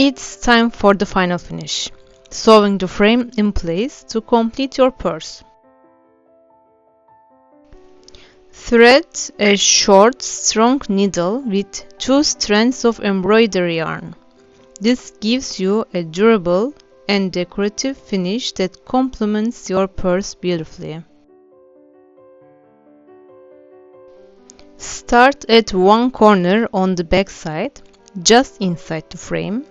It's time for the final finish, sewing the frame in place to complete your purse. Thread a short, strong needle with 2 strands of embroidery yarn. This gives you a durable and decorative finish that complements your purse beautifully. Start at one corner on the back side, just inside the frame.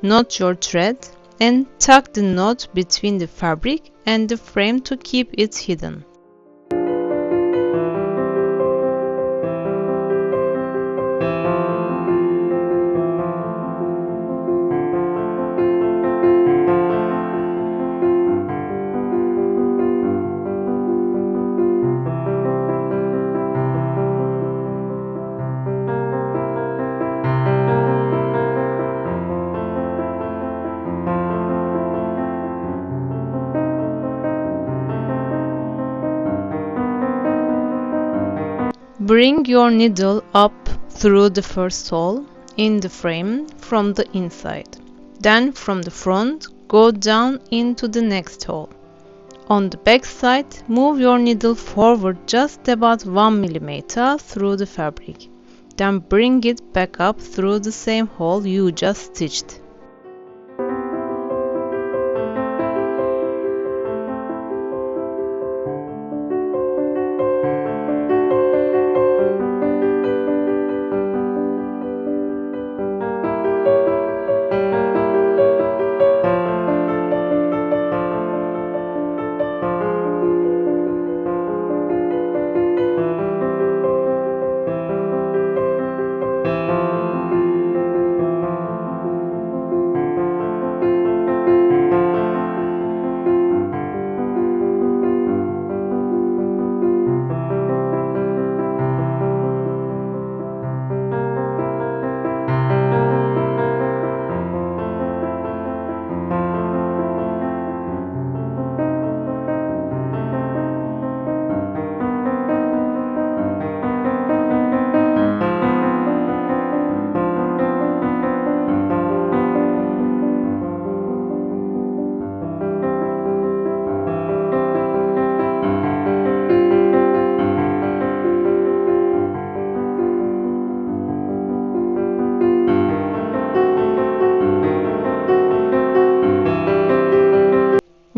Knot your thread and tuck the knot between the fabric and the frame to keep it hidden. Bring your needle up through the first hole in the frame from the inside. Then from the front, go down into the next hole. On the back side, move your needle forward just about 1 mm through the fabric. Then bring it back up through the same hole you just stitched.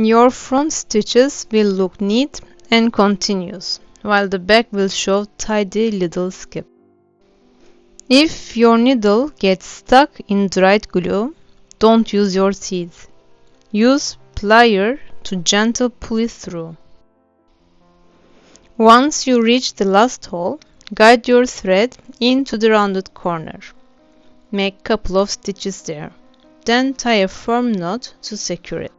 Your front stitches will look neat and continuous, while the back will show tidy little skip. If your needle gets stuck in dried glue, don't use your teeth. Use plier to gently pull it through. Once you reach the last hole, guide your thread into the rounded corner. Make a couple of stitches there. Then tie a firm knot to secure it.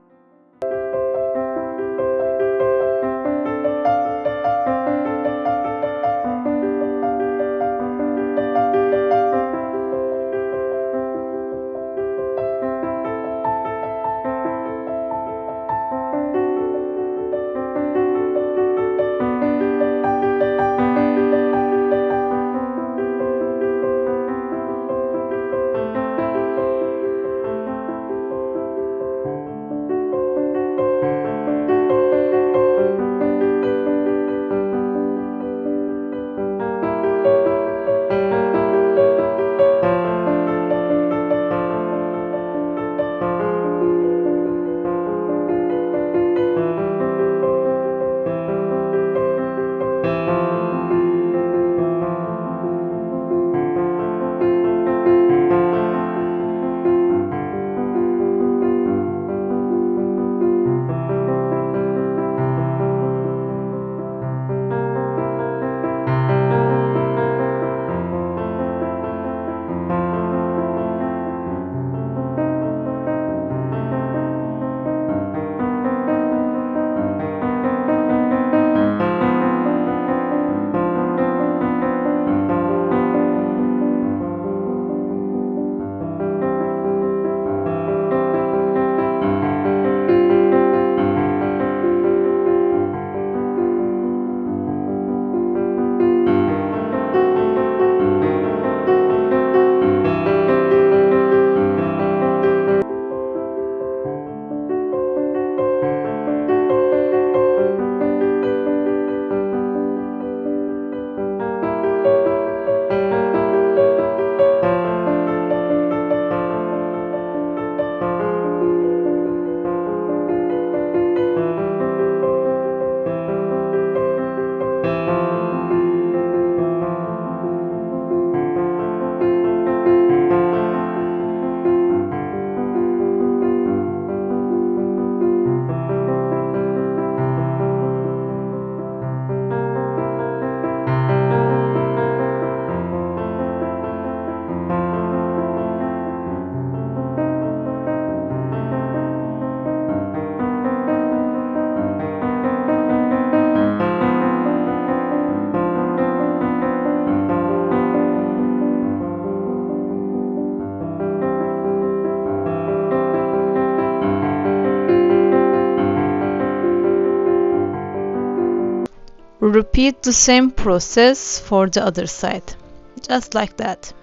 Repeat the same process for the other side, just like that.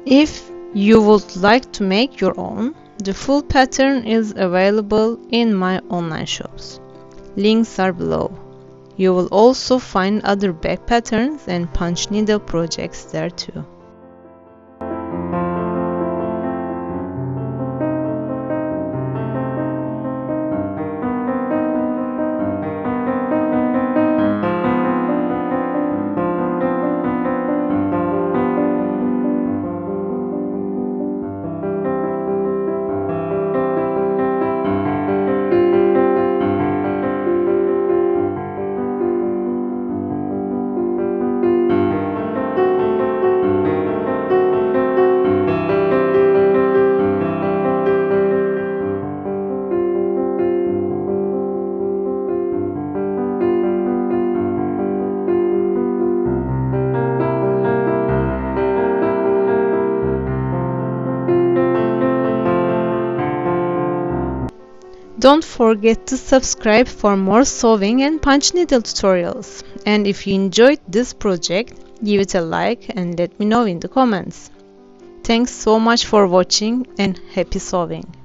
If you would like to make your own, the full pattern is available in my online shops. Links are below. You will also find other bag patterns and punch needle projects there too. Don't forget to subscribe for more sewing and punch needle tutorials. And if you enjoyed this project, give it a like and let me know in the comments. Thanks so much for watching and happy sewing!